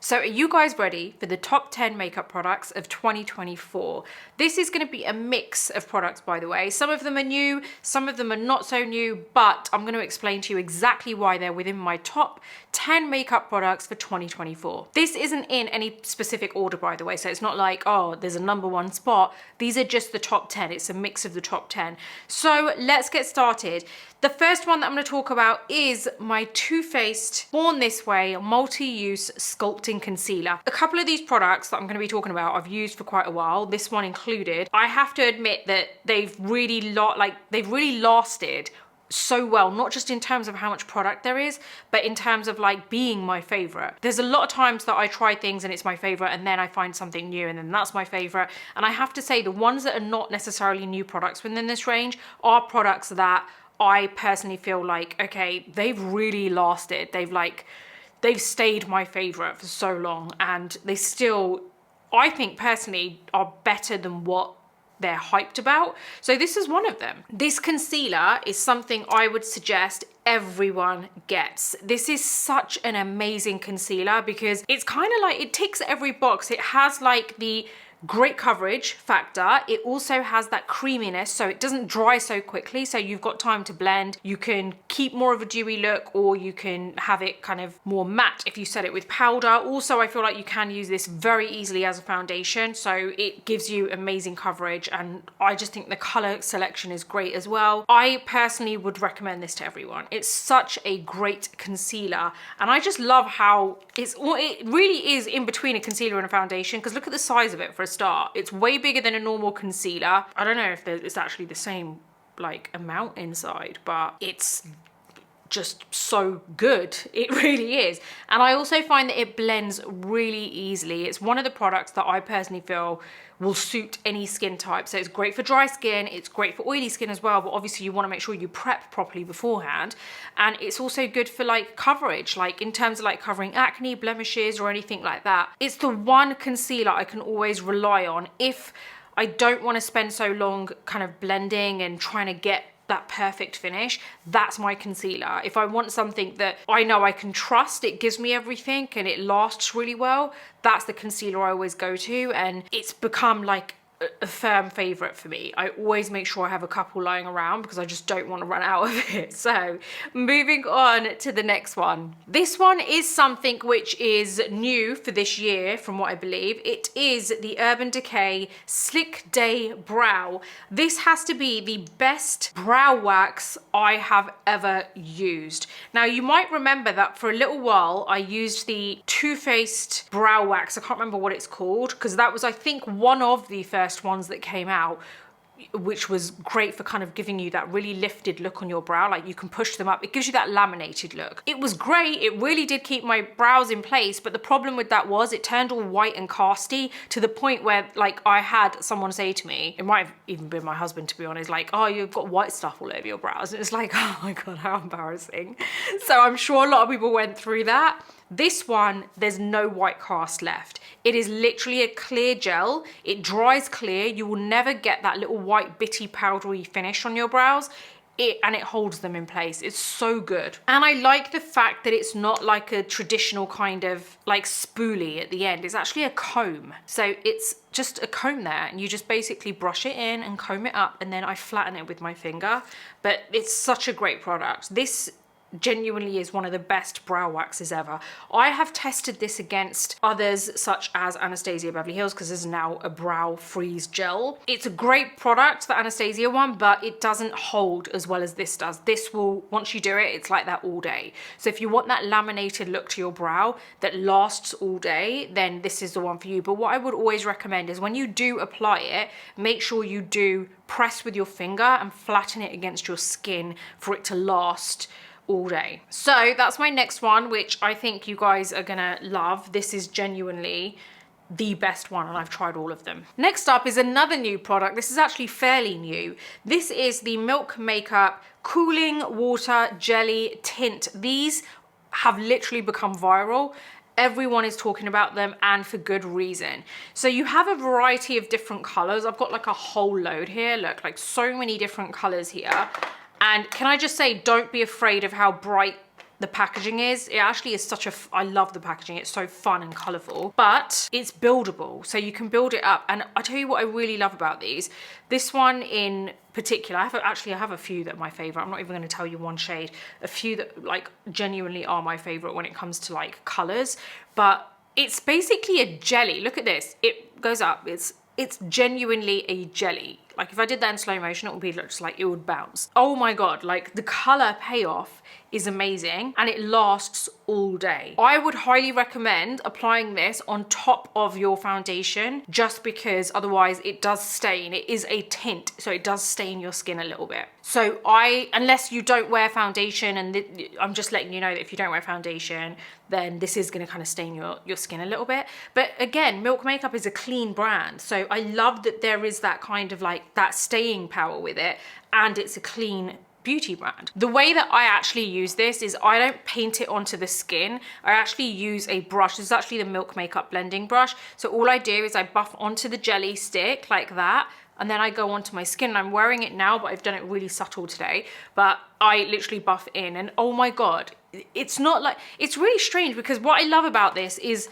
So are you guys ready for the top 10 makeup products of 2024? This is going to be a mix of products, by the way. Some of them are new, some of them are not so new, but I'm going to explain to you exactly why they're within my top 10 makeup products for 2024. This isn't in any specific order, by the way, so it's not like, oh, there's a number one spot. These are just the top 10. It's a mix of the top 10. So let's get started. The first one that I'm going to talk about is my Too Faced Born This Way multi-use sculpting concealer. A couple of these products that I'm going to be talking about I've used for quite a while, this one included. I have to admit that they've really lasted so well, not just in terms of how much product there is, but in terms of like being my favorite. There's a lot of times that I try things and it's my favorite, and then I find something new and then that's my favorite. And I have to say, the ones that are not necessarily new products within this range are products that I personally feel like, okay, they've really lasted. They've stayed my favorite for so long, and they still, I think personally, are better than what they're hyped about. So this is one of them. This concealer is something I would suggest everyone gets. This is such an amazing concealer because it's kind of like, it ticks every box. It has like the great coverage factor. It also has that creaminess, so it doesn't dry so quickly, so you've got time to blend. You can keep more of a dewy look, or you can have it kind of more matte if you set it with powder. Also, I feel like you can use this very easily as a foundation, so it gives you amazing coverage, and I just think the color selection is great as well. I personally would recommend this to everyone. It's such a great concealer, and I just love how it really is in between a concealer and a foundation, because look at the size of it for a start. It's way bigger than a normal concealer. I don't know if it's actually the same like amount inside, but it's just so good. It really is. And I also find that it blends really easily. It's one of the products that I personally feel will suit any skin type. So it's great for dry skin, it's great for oily skin as well, but obviously you want to make sure you prep properly beforehand. And it's also good for like coverage, like in terms of like covering acne, blemishes, or anything like that. It's the one concealer I can always rely on if I don't want to spend so long kind of blending and trying to get that perfect finish. That's my concealer. If I want something that I know I can trust, it gives me everything and it lasts really well, that's the concealer I always go to, and it's become like a firm favorite for me. I always make sure I have a couple lying around because I just don't want to run out of it. So moving on to the next one. This one is something which is new for this year from what I believe. It is the Urban Decay Slick Day Brow. This has to be the best brow wax I have ever used. Now you might remember that for a little while I used the Too Faced brow wax. I can't remember what it's called, because that was, I think, one of the first ones that came out, which was great for kind of giving you that really lifted look on your brow. Like you can push them up, it gives you that laminated look. It was great, it really did keep my brows in place, but the problem with that was it turned all white and casty to the point where like I had someone say to me, it might have even been my husband to be honest, like, oh, you've got white stuff all over your brows. And it's like, oh my god, how embarrassing. So I'm sure a lot of people went through that. This one, there's no white cast left. It is literally a clear gel. It dries clear. You will never get that little white bitty powdery finish on your brows. And it holds them in place. It's so good. And I like the fact that it's not like a traditional kind of like spoolie at the end. It's actually a comb. So it's just a comb there, and you just basically brush it in and comb it up, and then I flatten it with my finger. But it's such a great product. This genuinely is one of the best brow waxes ever. I have tested this against others such as Anastasia Beverly Hills, because this is now a brow freeze gel. It's a great product, the Anastasia one, but it doesn't hold as well as this does. This will, once you do it, it's like that all day. So if you want that laminated look to your brow that lasts all day, then this is the one for you. But what I would always recommend is when you do apply it, make sure you do press with your finger and flatten it against your skin for it to last all day. So that's my next one, which I think you guys are gonna love. This is genuinely the best one, and I've tried all of them. Next up is another new product. This is actually fairly new. This is the Milk Makeup Cooling Water Jelly Tint. These have literally become viral. Everyone is talking about them, and for good reason. So you have a variety of different colors. I've got like a whole load here. Look, like so many different colors here. And can I just say, don't be afraid of how bright the packaging is. It actually is such a, I love the packaging. It's so fun and colorful, but it's buildable. So you can build it up. And I tell you what I really love about these. This one in particular, I have a few that are my favorite. I'm not even going to tell you one shade. A few that like genuinely are my favorite when it comes to like colors, but it's basically a jelly. Look at this. It goes up. It's genuinely a jelly. Like if I did that in slow motion, it would be just like, it would bounce. Oh my God, like the color payoff is amazing and it lasts all day. I would highly recommend applying this on top of your foundation just because otherwise it does stain. It is a tint, so it does stain your skin a little bit. So unless you don't wear foundation, and I'm just letting you know that if you don't wear foundation, then this is gonna kind of stain your skin a little bit. But again, Milk Makeup is a clean brand. So I love that there is that kind of like that staying power with it, and it's a clean beauty brand. The way that I actually use this is I don't paint it onto the skin. I actually use a brush. This is actually the Milk Makeup blending brush. So all I do is I buff onto the jelly stick like that, and then I go onto my skin. And I'm wearing it now, but I've done it really subtle today. But I literally buff in, and oh my God, it's not like, it's really strange because what I love about this is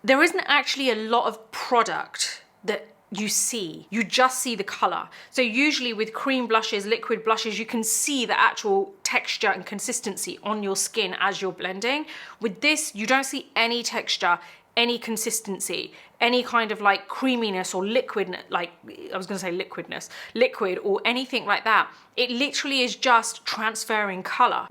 there isn't actually a lot of product that you see. You just see the color. So usually with cream blushes, liquid blushes, you can see the actual texture and consistency on your skin as you're blending. With this, you don't see any texture, any consistency, any kind of like creaminess or liquid, like I was gonna say liquidness, liquid or anything like that. It literally is just transferring color.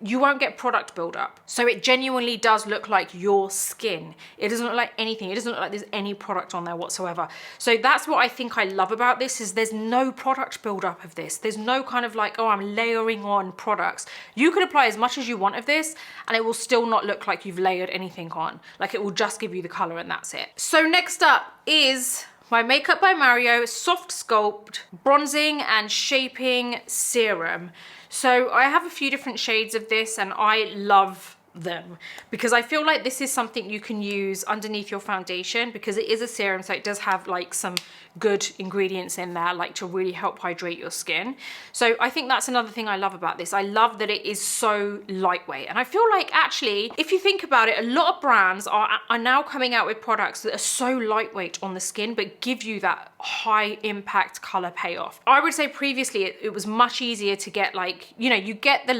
You won't get product buildup. So it genuinely does look like your skin. It doesn't look like anything. It doesn't look like there's any product on there whatsoever. So that's what I think I love about this, is there's no product buildup of this. There's no kind of like, oh, I'm layering on products. You can apply as much as you want of this and it will still not look like you've layered anything on. Like it will just give you the color and that's it. So next up is my Makeup by Mario SoftSculpt Bronzing and Shaping Serum. So I have a few different shades of this and I love them because I feel like this is something you can use underneath your foundation because it is a serum, so it does have like some good ingredients in there like to really help hydrate your skin. So I think that's another thing I love about this. I love that it is so lightweight, and I feel like actually if you think about it, a lot of brands are now coming out with products that are so lightweight on the skin but give you that high impact color payoff. I would say previously it was much easier to get, like, you know, you get the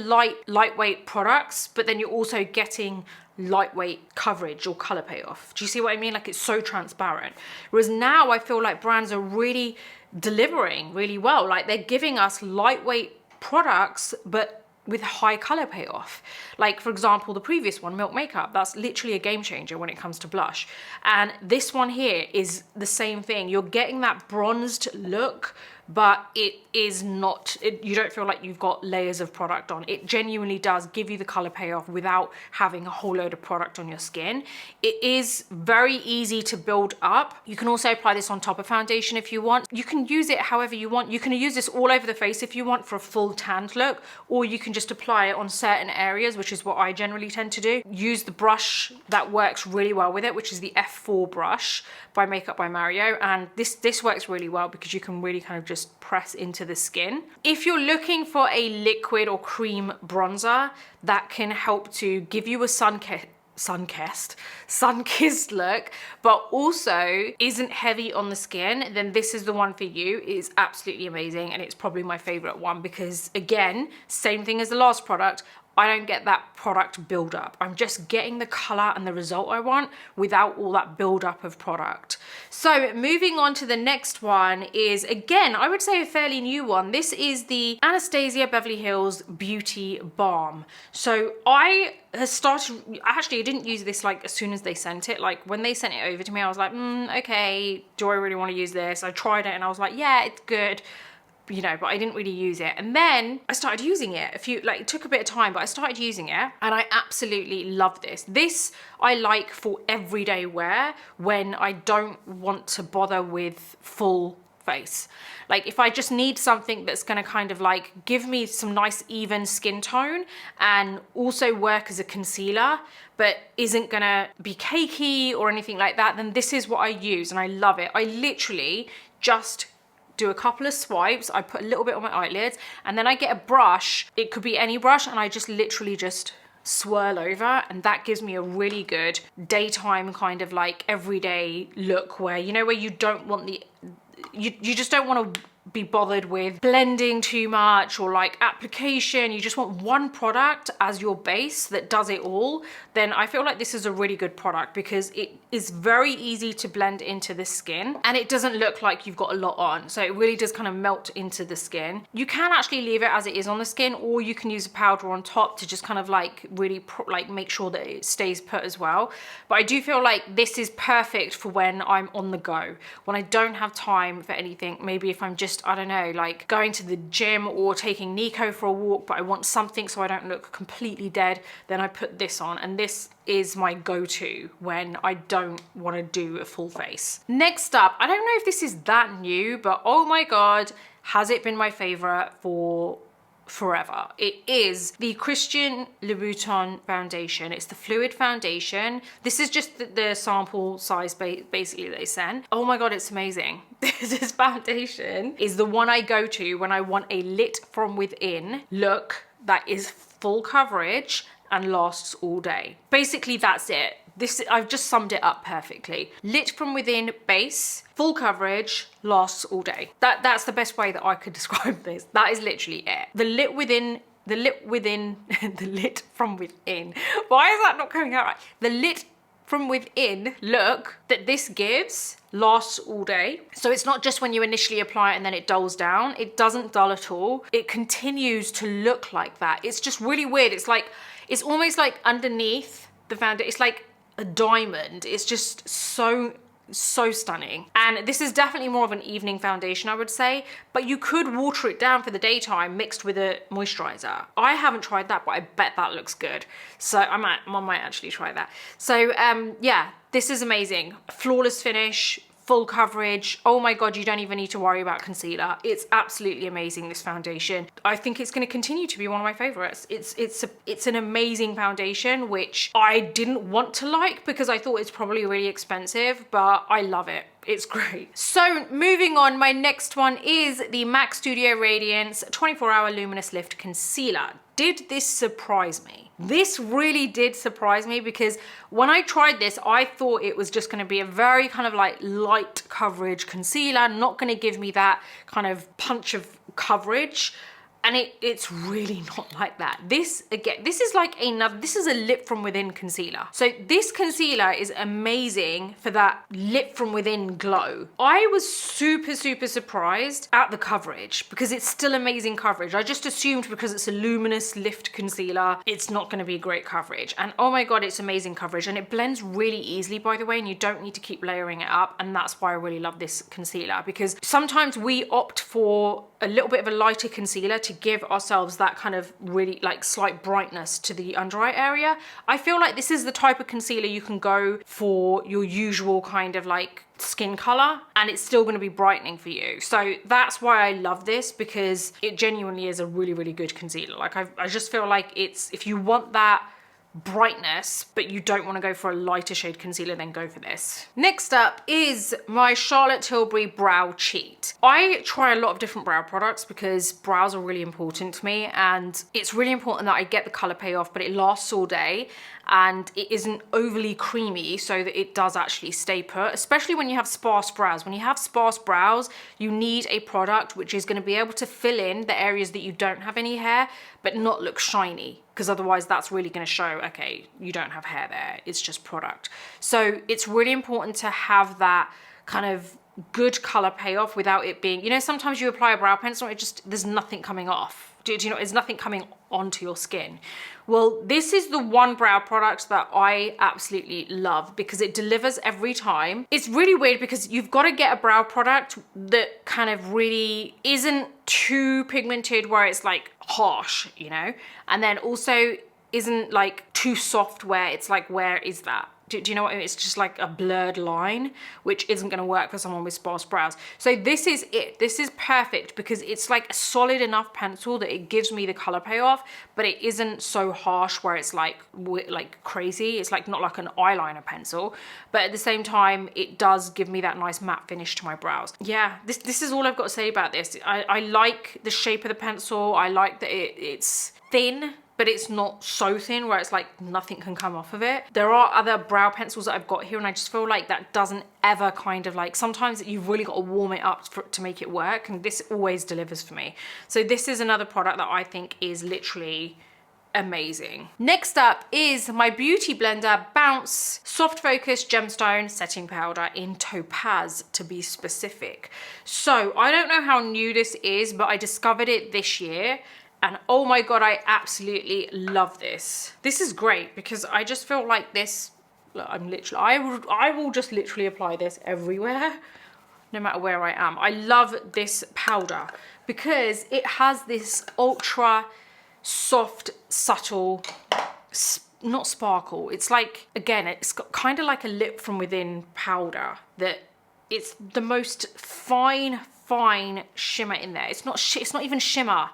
lightweight products, but then you're also getting lightweight coverage or color payoff. Do you see what I mean? Like it's so transparent. Whereas now I feel like brands are really delivering really well. Like they're giving us lightweight products, but with high color payoff. Like for example, the previous one, Milk Makeup, that's literally a game changer when it comes to blush. And this one here is the same thing. You're getting that bronzed look, but it is not, you don't feel like you've got layers of product on. It genuinely does give you the color payoff without having a whole load of product on your skin. It is very easy to build up. You can also apply this on top of foundation if you want. You can use it however you want. You can use this all over the face if you want for a full tanned look, or you can just apply it on certain areas, which is what I generally tend to do. Use the brush that works really well with it, which is the F4 brush by Makeup by Mario, and this works really well because you can really kind of just press into the skin. If you're looking for a liquid or cream bronzer that can help to give you a sun-kissed look, but also isn't heavy on the skin, then this is the one for you. It is absolutely amazing, and it's probably my favorite one because, again, same thing as the last product, I don't get that product buildup. I'm just getting the color and the result I want without all that buildup of product. So moving on to the next one is, again, I would say a fairly new one. This is the Anastasia Beverly Hills Beauty Balm. So I didn't use this like as soon as they sent it. Like when they sent it over to me, I was like, okay, do I really want to use this? I tried it and I was like, yeah, it's good. You know, but I didn't really use it. And then I started using it. It took a bit of time, but I started using it and I absolutely love this. This I like for everyday wear when I don't want to bother with full face. Like if I just need something that's gonna kind of like give me some nice even skin tone and also work as a concealer, but isn't gonna be cakey or anything like that, then this is what I use and I love it. I literally just do a couple of swipes, I put a little bit on my eyelids, and then I get a brush, it could be any brush, and I just literally just swirl over, and that gives me a really good daytime kind of like everyday look where, you know, where you don't want the, you just don't want to be bothered with blending too much or like application. You just want one product as your base that does it all. Then I feel like this is a really good product because it is very easy to blend into the skin and it doesn't look like you've got a lot on. So it really does kind of melt into the skin. You can actually leave it as it is on the skin, or you can use a powder on top to just kind of like really like make sure that it stays put as well. But I do feel like this is perfect for when I'm on the go, when I don't have time for anything. Maybe if I'm just, I don't know, like going to the gym or taking Nico for a walk, but I want something so I don't look completely dead, then I put this on, and this is my go-to when I don't want to do a full face. Next up, I don't know if this is that new, but oh my god, has it been my favorite for forever. It is the Christian Louboutin foundation. It's the fluid foundation. This is just the sample size basically they sent. Oh my god, it's amazing. This foundation is the one I go to when I want a lit from within look that is full coverage and lasts all day. Basically, that's it. I've just summed it up perfectly. Lit from within base, full coverage, lasts all day. That's the best way that I could describe this. That is literally it. The lit from within. Why is that not coming out right? The lit from within look that this gives lasts all day. So it's not just when you initially apply it and then it dulls down. It doesn't dull at all. It continues to look like that. It's just really weird. It's almost like underneath the foundation, it's like a diamond. It's just so stunning. And this is definitely more of an evening foundation, I would say, but you could water it down for the daytime mixed with a moisturizer. I haven't tried that, but I bet that looks good. So I might actually try that. So yeah, this is amazing. Flawless finish, full coverage. Oh my god, you don't even need to worry about concealer. It's absolutely amazing, this foundation. I think it's going to continue to be one of my favorites. It's an amazing foundation, which I didn't want to like because I thought it's probably really expensive, but I love it. It's great. So moving on, my next one is the MAC Studio Radiance 24-Hour Luminous Lift Concealer. Did this surprise me? This really did surprise me because when I tried this, I thought it was just going to be a very kind of like light coverage concealer, not going to give me that kind of punch of coverage. And it's really not like that. This, again, this is like this is a lit from within concealer. So this concealer is amazing for that lit from within glow. I was super surprised at the coverage because it's still amazing coverage. I just assumed because it's a luminous lift concealer, it's not gonna be great coverage. And oh my god, it's amazing coverage. And it blends really easily, by the way, and you don't need to keep layering it up. And that's why I really love this concealer, because sometimes we opt for a little bit of a lighter concealer to give ourselves that kind of really like slight brightness to the under eye area. I feel like this is the type of concealer you can go for your usual kind of like skin color and it's still going to be brightening for you. So that's why I love this, because it genuinely is a really good concealer. Like I just feel like it's, if you want that brightness but you don't want to go for a lighter shade concealer, then go for this. Next up is my Charlotte Tilbury Brow Cheat. I try a lot of different brow products because brows are really important to me, and it's really important that I get the color payoff but it lasts all day and it isn't overly creamy so that it does actually stay put, especially when you have sparse brows. When you have sparse brows, you need a product which is going to be able to fill in the areas that you don't have any hair but not look shiny, because otherwise that's really going to show, okay, you don't have hair there, it's just product. So it's really important to have that kind of good color payoff without it being, you know, sometimes you apply a brow pencil, there's nothing coming off. Do you know, there's nothing coming onto your skin. Well, this is the one brow product that I absolutely love because it delivers every time. It's really weird because you've got to get a brow product that kind of really isn't too pigmented where it's like harsh, you know, and then also isn't like too soft where it's like, where is that? Do you know what I mean? It's just like a blurred line, which isn't going to work for someone with sparse brows. So this is it. This is perfect because it's like a solid enough pencil that it gives me the color payoff, but it isn't so harsh where it's like crazy. It's like not like an eyeliner pencil, but at the same time, it does give me that nice matte finish to my brows. Yeah, this is all I've got to say about this. I like the shape of the pencil. I like that it's thin, but it's not so thin where it's like nothing can come off of it. There are other brow pencils that I've got here, and I just feel like that doesn't ever kind of like, sometimes you've really got to warm it up to make it work, and this always delivers for me. So this is another product that I think is literally amazing. Next up is my Beauty Blender Bounce Soft Focus Gemstone Setting Powder in Topaz, to be specific. So I don't know how new this is, but I discovered it this year, and oh my god, I absolutely love this. This is great because I just feel like this, look, I will just literally apply this everywhere, no matter where I am. I love this powder because it has this ultra soft, subtle, not sparkle. It's like, again, it's got kind of like a lip from within powder that it's the most fine shimmer in there. It's not even shimmer.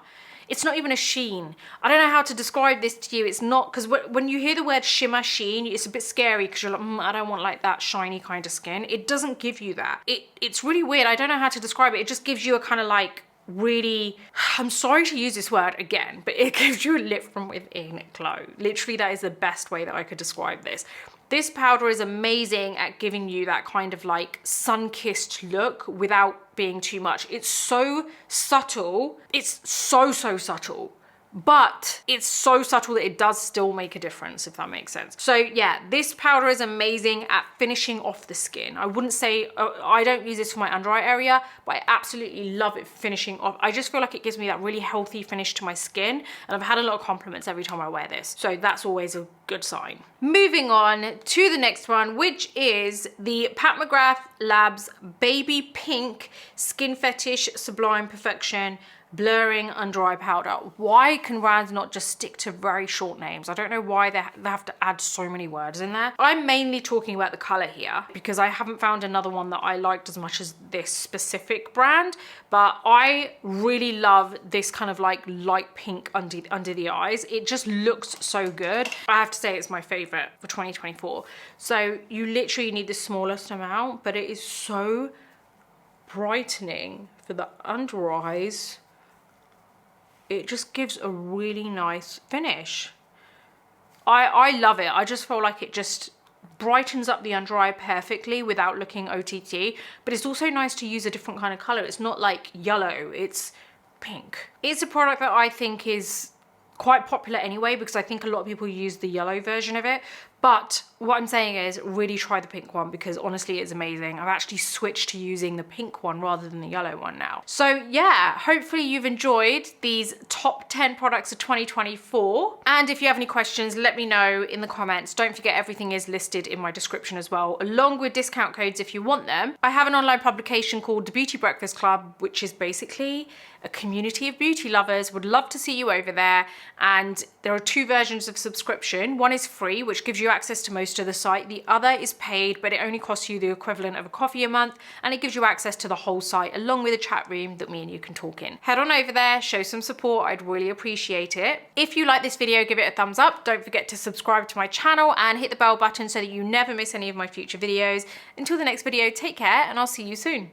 It's not even a sheen. I don't know how to describe this to you. It's not, because when you hear the word shimmer, sheen, it's a bit scary because you're like, I don't want like that shiny kind of skin. It doesn't give you that. It's really weird. I don't know how to describe it. It just gives you a kind of like really, I'm sorry to use this word again, but it gives you a lip from within glow. Literally, that is the best way that I could describe this. This powder is amazing at giving you that kind of like sun-kissed look without being too much. It's so subtle. It's so subtle. But it's so subtle that it does still make a difference, if that makes sense. So yeah, this powder is amazing at finishing off the skin. I wouldn't say, I don't use this for my under eye area, but I absolutely love it finishing off. I just feel like it gives me that really healthy finish to my skin, and I've had a lot of compliments every time I wear this. So that's always a good sign. Moving on to the next one, which is the MCGRATH Labs Baby Pink Skin Fetish Sublime Perfection Blurring Under Eye Powder. Why can brands not just stick to very short names? I don't know why they have to add so many words in there. I'm mainly talking about the color here because I haven't found another one that I liked as much as this specific brand, but I really love this kind of like light pink under the eyes. It just looks so good. I have to say it's my favorite for 2024. So you literally need the smallest amount, but it is so brightening for the under eyes. It just gives a really nice finish. I love it. I just feel like it just brightens up the under eye perfectly without looking OTT, but it's also nice to use a different kind of color. It's not like yellow, it's pink. It's a product that I think is quite popular anyway, because I think a lot of people use the yellow version of it. But what I'm saying is really try the pink one because honestly it's amazing. I've actually switched to using the pink one rather than the yellow one now. So yeah, hopefully you've enjoyed these top 10 products of 2024. And if you have any questions, let me know in the comments. Don't forget everything is listed in my description as well, along with discount codes if you want them. I have an online publication called The Beauty Breakfast Club, which is basically a community of beauty lovers. Would love to see you over there. And there are two versions of subscription. One is free, which gives you access to most of the site. The other is paid, but it only costs you the equivalent of a coffee a month, and it gives you access to the whole site along with a chat room that me and you can talk in. Head on over there, show some support. I'd really appreciate it. If you like this video, give it a thumbs up. Don't forget to subscribe to my channel and hit the bell button so that you never miss any of my future videos. Until the next video, take care, and I'll see you soon.